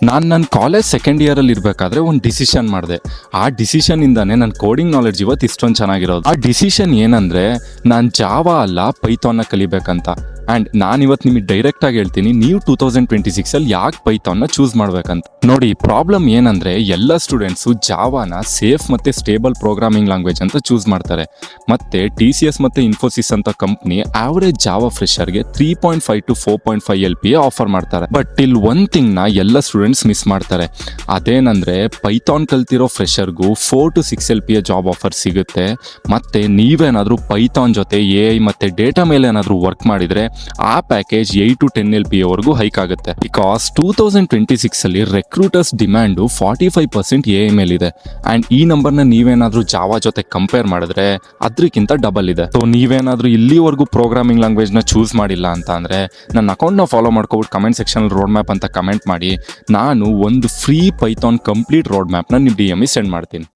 ನಾನು ನನ್ನ college second ಇಯರಲ್ಲಿ ಇರಬೇಕಾದ್ರೆ ಒಂದು ಡಿಸಿಷನ್ ಮಾಡಿದೆ. ಆ ಡಿಸಿಷನಿಂದಾನೇ ನನ್ನ ಕೋಡಿಂಗ್ ನಾಲೆಡ್ಜ್ ಇವತ್ತು ಇಷ್ಟೊಂದು ಚೆನ್ನಾಗಿರೋದು. ಆ ಡಿಸಿಷನ್ ಏನಂದರೆ, ನಾನು ಜಾವಾ ಅಲ್ಲ ಪೈಥಾನ್ನ ಕಲಿಬೇಕಂತ. ಆ್ಯಂಡ್ ನಾನಿವತ್ತು ನಿಮಗೆ ಡೈರೆಕ್ಟಾಗಿ ಹೇಳ್ತೀನಿ, ನೀವು 2026ಅಲ್ಲಿ ಯಾಕೆ ಪೈಥಾನ್ನ ಚೂಸ್ ಮಾಡಬೇಕಂತ. ನೋಡಿ, ಪ್ರಾಬ್ಲಮ್ ಏನಂದರೆ, ಎಲ್ಲ ಸ್ಟೂಡೆಂಟ್ಸು ಜಾವಾನ ಸೇಫ್ ಮತ್ತು ಸ್ಟೇಬಲ್ ಪ್ರೋಗ್ರಾಮಿಂಗ್ ಲ್ಯಾಂಗ್ವೇಜ್ ಅಂತ ಚೂಸ್ ಮಾಡ್ತಾರೆ. ಮತ್ತು TCS ಮತ್ತು ಇನ್ಫೋಸಿಸ್ ಅಂತ ಕಂಪ್ನಿ ಆವ್ರೇಜ್ ಜಾವಾ ಫ್ರೆಷರ್ಗೆ 3.5 to 4.5 LPA ಆಫರ್ ಮಾಡ್ತಾರೆ. ಬಟ್ ಇಲ್ಲಿ ಒಂದು ಥಿಂಗ್ನ ಎಲ್ಲ ಸ್ಟೂಡೆಂಟ್ಸ್ ಮಿಸ್ ಮಾಡ್ತಾರೆ. ಅದೇನಂದರೆ, ಪೈಥಾನ್ ಕಲ್ತಿರೋ ಫ್ರೆಷರ್ಗೂ 4 to 6 LPA ಜಾಬ್ ಆಫರ್ ಸಿಗುತ್ತೆ. ಮತ್ತು ನೀವೇನಾದರೂ ಪೈಥಾನ್ ಜೊತೆ AI ಮತ್ತು ಡೇಟಾ ಮೇಲೆ ಏನಾದರೂ ವರ್ಕ್ ಮಾಡಿದರೆ ಆ ಪ್ಯಾಕೇಜ್ 8 to 10 LPA ಹೈಕ್ ಆಗುತ್ತೆ. ಬಿಕಾಸ್ 2026ಅಲ್ಲಿ ರೆಕ್ರೂಟರ್ಸ್ ಡಿಮ್ಯಾಂಡು 45% AI ಮೇಲಿದೆ. ಆ್ಯಂಡ್ ಈ ನಂಬರ್ನ ನೀವೇನಾದರೂ ಜಾವಾ ಜೊತೆ ಕಂಪೇರ್ ಮಾಡಿದ್ರೆ ಅದಕ್ಕಿಂತ ಡಬಲ್ ಇದೆ. ಸೊ ನೀವೇನಾದರೂ ಇಲ್ಲಿವರೆಗೂ ಪ್ರೋಗ್ರಾಮಿಂಗ್ ಲ್ಯಾಂಗ್ವೇಜ್ನ ಚೂಸ್ ಮಾಡಿಲ್ಲ ಅಂತ ಅಂದರೆ ನನ್ನ ಅಕೌಂಟ್ನ ಫಾಲೋ ಮಾಡ್ಕೊಬಿಟ್ಟು ಕಮೆಂಟ್ ಸೆಕ್ಷನಲ್ಲಿ ರೋಡ್ ಮ್ಯಾಪ್ ಅಂತ ಕಮೆಂಟ್ ಮಾಡಿ. ನಾನು ಒಂದು ಫ್ರೀ ಪೈಥಾನ್ ಕಂಪ್ಲೀಟ್ ರೋಡ್ ಮ್ಯಾಪ್ನ ನಿಮ್ಮ DM ಸೆಂಡ್ ಮಾಡ್ತೀನಿ.